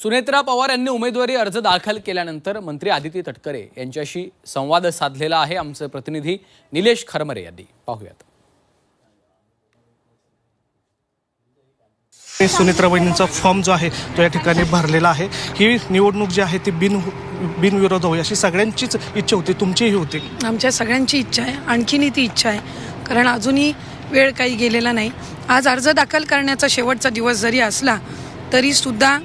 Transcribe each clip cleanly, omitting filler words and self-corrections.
सुनेत्रा पवार यांनी उमेदवारी अर्ज दाखल केल्यानंतर मंत्री आदिती तटकरे यांच्याशी संवाद साधलेला आहे आमचे प्रतिनिधी निलेश खरमरे यांनी। पाहूयात। सुनेत्रा वहिनींचा फॉर्म जो आहे तो या ठिकाणी भरलेला आहे। ही निवडणूक जी आहे ती बिनविरोध होईल अशी सगळ्यांचीच इच्छा होती, तुमचीही होती? आमच्या सगळ्यांची इच्छा आहे, आणखीनही ती इच्छा आहे, कारण अजूनही वेळ काही गेलेला नाही। आज अर्ज दाखल करण्याचा शेवटचा दिवस जरी असला तरी सुद्धा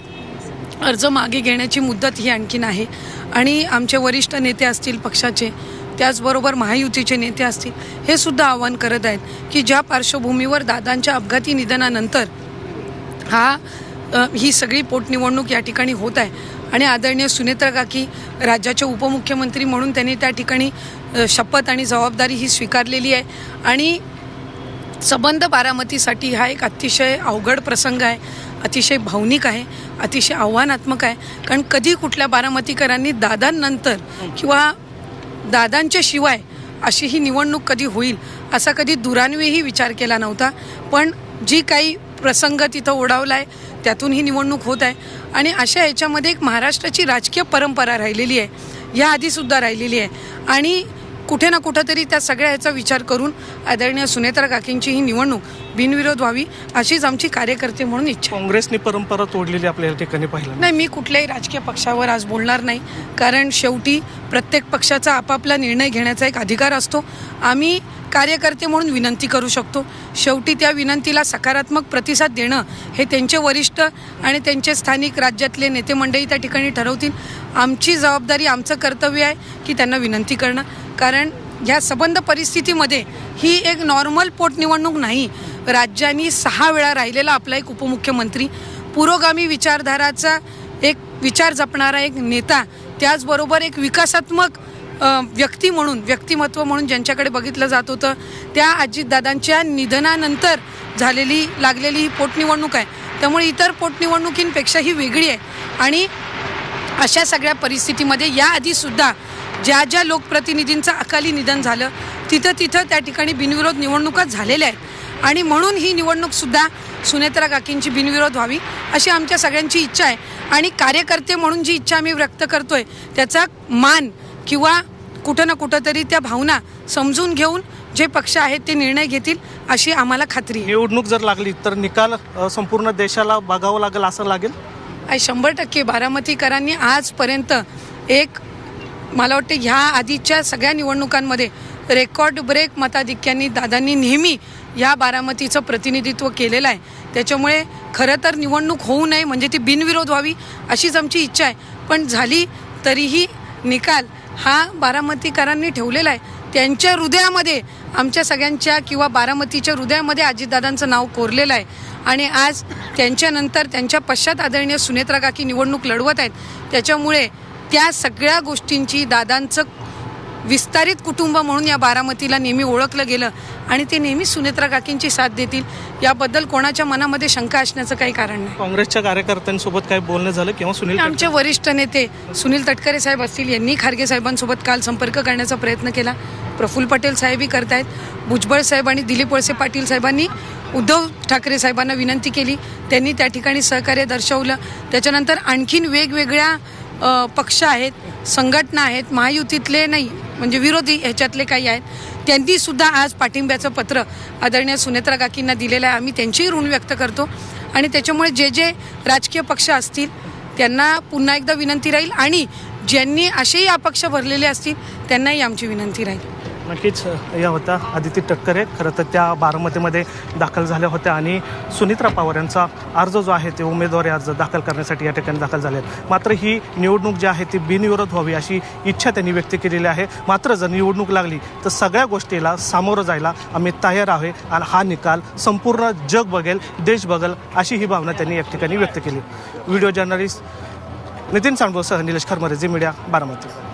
अर्ज मागे घेण्याची मुदत ही आणखीन आहे आणि आमचे वरिष्ठ नेते असतील पक्षाचे, त्याचबरोबर महायुतीचे नेते असतील, हे सुद्धा आवाहन करत आहेत की ज्या पार्श्वभूमीवर दादांच्या अपघाती निधनानंतर ही सगळी पोटनिवडणूक या ठिकाणी होत आहे आणि आदरणीय सुनेत्रा काकी राज्याचे उपमुख्यमंत्री म्हणून त्यांनी त्या ठिकाणी शपथ आणि जबाबदारी ही स्वीकारलेली आहे आणि संबंध बारामतीसाठी हा एक अतिशय अवघड प्रसंग आहे, अतिशय भावनिक आहे, अतिशय आव्हानात्मक आहे। कारण कधी कुठल्या बारामतीकरांनी दादांनंतर किंवा दादांच्या शिवाय अशी ही निवडणूक कधी होईल असा कधी दुरान्वेही विचार केला नव्हता, पण जी काही प्रसंग तिथं ओढावला आहे त्यातून ही निवडणूक होत आहे आणि अशा ह्याच्यामध्ये एक महाराष्ट्राची राजकीय परंपरा राहिलेली आहे, याआधीसुद्धा राहिलेली आहे आणि कुठे ना कुठंतरी त्या सगळ्या ह्याचा विचार करून आदरणीय सुनेत्रा काकींची ही निवडणूक बिनविरोध व्हावी अशीच आमची कार्यकर्ते म्हणून इच्छा। काँग्रेसने परंपरा तोडलेली आपल्या ठिकाणी पाहिलं नाही, मी कुठल्याही राजकीय पक्षावर आज बोलणार नाही, कारण शेवटी प्रत्येक पक्षाचा आपापला निर्णय घेण्याचा एक अधिकार असतो। आम्ही कार्यकर्ते म्हणून विनंती करू शकतो, शेवटी त्या विनंतीला सकारात्मक प्रतिसाद देणं हे त्यांचे वरिष्ठ आणि त्यांचे स्थानिक राज्यातले नेते मंडळी त्या ठिकाणी ठरवतील। आमची जबाबदारी, आमचं कर्तव्य आहे की त्यांना विनंती करणं, कारण ह्या संबंध परिस्थितीमध्ये ही एक नॉर्मल पोटनिवडणूक नाही। राज्यांनी 6 वेळा राहिलेला आपला एक उपमुख्यमंत्री, पुरोगामी विचारधाराचा एक विचार जपणारा एक नेता, त्याचबरोबर एक विकासात्मक व्यक्तिमत्व म्हणून ज्यांच्याकडे बघितलं जात होतं, त्या अजितदादांच्या निधनानंतर लागलेली ही पोटनिवडणूक आहे, त्यामुळे इतर पोटनिवडणुकींपेक्षा ही वेगळी आहे आणि अशा सगळ्या परिस्थितीमध्ये याआधीसुद्धा ज्या लोकप्रतिनिधींचं अकाली निधन झालं तिथं त्या ठिकाणी बिनविरोध निवडणुका झालेल्या आहेत आणि म्हणून ही निवडणूकसुद्धा सुनेत्रा काकींची बिनविरोध व्हावी अशी आमच्या सगळ्यांची इच्छा आहे आणि कार्यकर्ते म्हणून जी इच्छा आम्ही व्यक्त करतोय त्याचा मान किंवा कुठं ना कुठंतरी त्या भावना समजून घेऊन जे पक्ष आहेत ते निर्णय घेतील अशी आम्हाला खात्री आहे। निवडणूक जर लागली तर निकाल संपूर्ण देशाला बघावं लागेल असं लागेल? 100% बारामतीकरांनी आजपर्यंत एक, मला वाटतं ह्या आधीच्या सगळ्या निवडणुकांमध्ये रेकॉर्ड ब्रेक मताधिक्यांनी दादांनी नेहमी ह्या बारामतीचं प्रतिनिधित्व केलेलं आहे। त्याच्यामुळे खरं तर निवडणूक होऊ नये, म्हणजे ती बिनविरोध व्हावी अशीच आमची इच्छा आहे, पण झाली तरीही निकाल हा बारामतीकरांनी ठेवलेला आहे। त्यांच्या हृदयामध्ये, आमच्या सगळ्यांच्या किंवा बारामतीच्या हृदयामध्ये अजितदादांचं नाव कोरलेलं आहे आणि आज त्यांच्यानंतर त्यांच्या पश्चात आदरणीय सुनेत्रा काकी निवडणूक लढवत आहेत। त्याच्यामुळे त्या सगळ्या गोष्टींची दादांचं विस्तारित कुटुंब म्हणून या बारामतीला नेहमी ओळखलं गेलं आणि ते नेहमी सुनेत्रा काकींची साथ देतील, याबद्दल कोणाच्या मनामध्ये शंका असण्याचं काही कारण नाही। काँग्रेसच्या कार्यकर्त्यांसोबत काय बोलणं झालं किंवा आमचे वरिष्ठ नेते सुनील तटकरे साहेब असतील, यांनी खारगे साहेबांसोबत काल संपर्क करण्याचा प्रयत्न केला, प्रफुल्ल पटेल साहेबही करतायत, भुजबळ साहेब आणि दिलीप वळसे पाटील साहेबांनी उद्धव ठाकरे साहेबांना विनंती केली, त्यांनी त्या ठिकाणी सहकार्य दर्शवलं। त्याच्यानंतर आणखीन वेगवेगळ्या पक्ष आहेत, संघटना आहेत, महायुतीतले नाही म्हणजे विरोधी ह्याच्यातले काही आहेत, त्यांनी सुद्धा आज पाठिंब्याचं पत्र आदरणीय सुनेत्रा काकींना दिलेलं आहे। आम्ही त्यांचीही ऋण व्यक्त करतो आणि त्याच्यामुळे जे राजकीय पक्ष असतील त्यांना पुन्हा एकदा विनंती राहील आणि ज्यांनी असेही अपक्ष भरलेले असतील त्यांनाही आमची विनंती राहील। नक्कीच या होत्या आदिती तटकरे, खरं तर त्या बारामतीमध्ये दाखल झाल्या होत्या आणि सुनेत्रा पवार यांचा अर्ज जो आहे ते उमेदवारी अर्ज दाखल करण्यासाठी या ठिकाणी दाखल झाले आहेत। मात्र ही निवडणूक जी आहे ती बिनविरोध व्हावी अशी इच्छा त्यांनी व्यक्त केलेली आहे। मात्र जर निवडणूक लागली तर सगळ्या गोष्टीला सामोरं जायला आम्ही तयार आहोत आणि हा निकाल संपूर्ण जग बघेल, देश बघेल अशी ही भावना त्यांनी या ठिकाणी व्यक्त केली। व्हिडिओ जर्नलिस्ट नितीन सांडवसह निलेश खरमरे, झी मीडिया, बारामती।